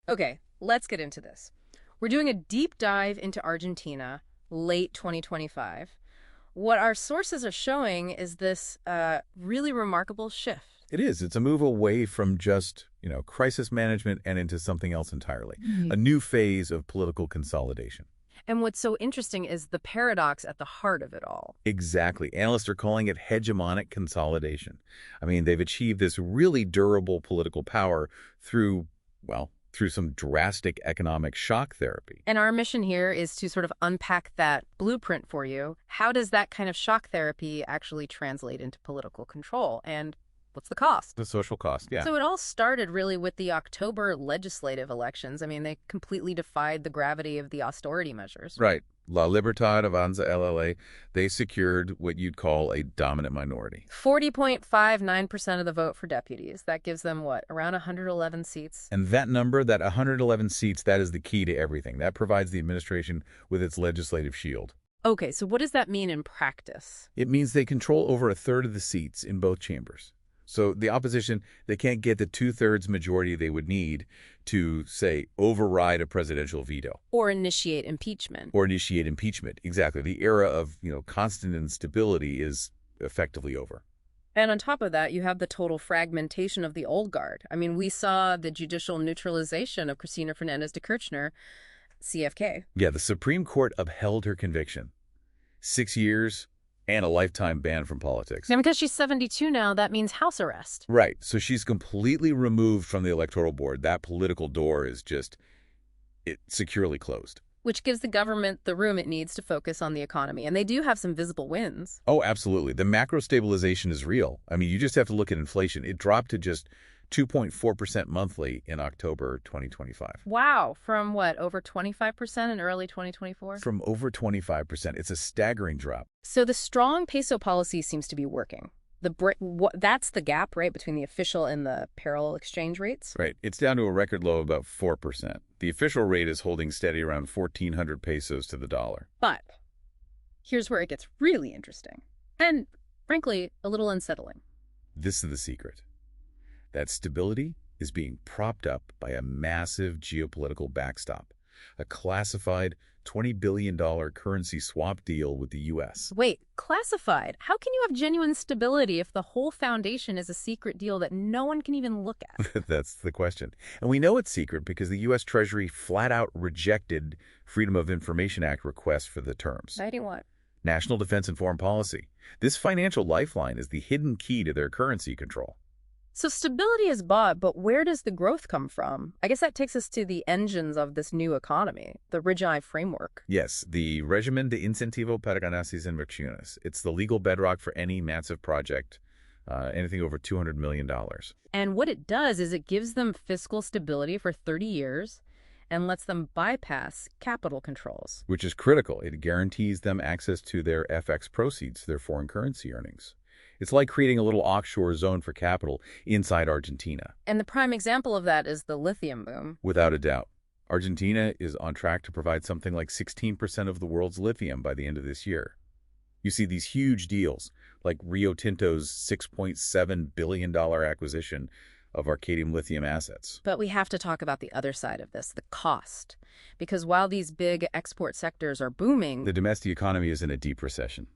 Okay, let's get into this. We're doing a deep dive into Argentina, late 2025. What our sources are showing is this really remarkable shift. It is. It's a move away from just, crisis management and into something else entirely. A new phase of political consolidation. And what's so interesting is the paradox at the heart of it all. Exactly. Analysts are calling it hegemonic consolidation. I mean, they've achieved this really durable political power through some drastic economic shock therapy. And our mission here is to sort of unpack that blueprint for you. How does that kind of shock therapy actually translate into political control? And what's the cost? The social cost, yeah. So it all started really with the October legislative elections. I mean, they completely defied the gravity of the austerity measures. Right. La Libertad Avanza, LLA, they secured what you'd call a dominant minority. 40.59% of the vote for deputies. That gives them, what, around 111 seats? And that number, that 111 seats, that is the key to everything. That provides the administration with its legislative shield. Okay, so what does that mean in practice? It means they control over a third of the seats in both chambers. So the opposition, they can't get the two-thirds majority they would need to, say, override a presidential veto. Or initiate impeachment. Exactly. The era of, constant instability is effectively over. And on top of that, you have the total fragmentation of the old guard. I mean, we saw the judicial neutralization of Cristina Fernández de Kirchner, CFK. Yeah, the Supreme Court upheld her conviction. 6 years and a lifetime ban from politics. And because she's 72 now, that means house arrest. Right. So she's completely removed from the electoral board. That political door is securely closed. Which gives the government the room it needs to focus on the economy. And they do have some visible wins. Oh, absolutely. The macro stabilization is real. I mean, you just have to look at inflation. It dropped to just 2.4% monthly in October 2025. Wow. From what, over 25% in early 2024? From over 25%. It's a staggering drop. So the strong peso policy seems to be working. That's the gap, right, between the official and the parallel exchange rates? Right. It's down to a record low of about 4%. The official rate is holding steady around 1,400 pesos to the dollar. But here's where it gets really interesting. And, frankly, a little unsettling. This is the secret. That stability is being propped up by a massive geopolitical backstop, a classified $20 billion currency swap deal with the U.S. Wait, classified? How can you have genuine stability if the whole foundation is a secret deal that no one can even look at? That's the question. And we know it's secret because the U.S. Treasury flat out rejected Freedom of Information Act requests for the terms. Citing what? National defense and foreign policy. This financial lifeline is the hidden key to their currency control. So stability is bought, but where does the growth come from? I guess that takes us to the engines of this new economy, the RIGI framework. Yes, the Régimen de Incentivo para Ganancias e Inversiones. It's the legal bedrock for any massive project, anything over $200 million. And what it does is it gives them fiscal stability for 30 years and lets them bypass capital controls. Which is critical. It guarantees them access to their FX proceeds, their foreign currency earnings. It's like creating a little offshore zone for capital inside Argentina. And the prime example of that is the lithium boom. Without a doubt. Argentina is on track to provide something like 16% of the world's lithium by the end of this year. You see these huge deals, like Rio Tinto's $6.7 billion acquisition of Arcadium lithium assets. But we have to talk about the other side of this, the cost. Because while these big export sectors are booming, the domestic economy is in a deep recession.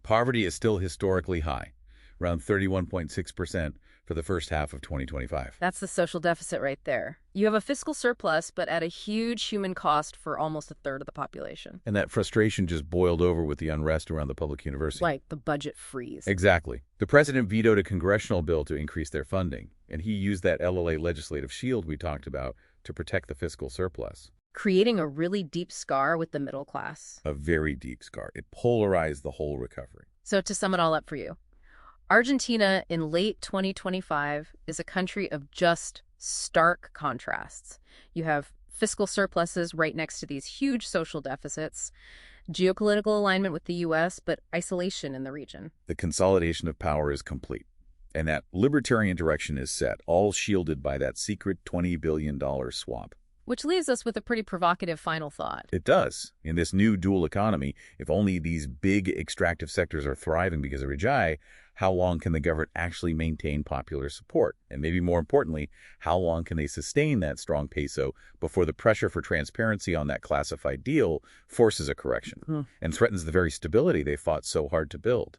Poverty is still historically high, around 31.6% for the first half of 2025. That's the social deficit right there. You have a fiscal surplus, but at a huge human cost for almost a third of the population. And that frustration just boiled over with the unrest around the public university. Like the budget freeze. Exactly. The president vetoed a congressional bill to increase their funding, and he used that LLA legislative shield we talked about to protect the fiscal surplus. Creating a really deep scar with the middle class. A very deep scar. It polarized the whole recovery. So to sum it all up for you, Argentina in late 2025 is a country of just stark contrasts. You have fiscal surpluses right next to these huge social deficits, geopolitical alignment with the U.S., but isolation in the region. The consolidation of power is complete, and that libertarian direction is set, all shielded by that secret $20 billion swap. Which leaves us with a pretty provocative final thought. It does. In this new dual economy, if only these big extractive sectors are thriving because of Rajai, how long can the government actually maintain popular support? And maybe more importantly, how long can they sustain that strong peso before the pressure for transparency on that classified deal forces a correction and threatens the very stability they fought so hard to build?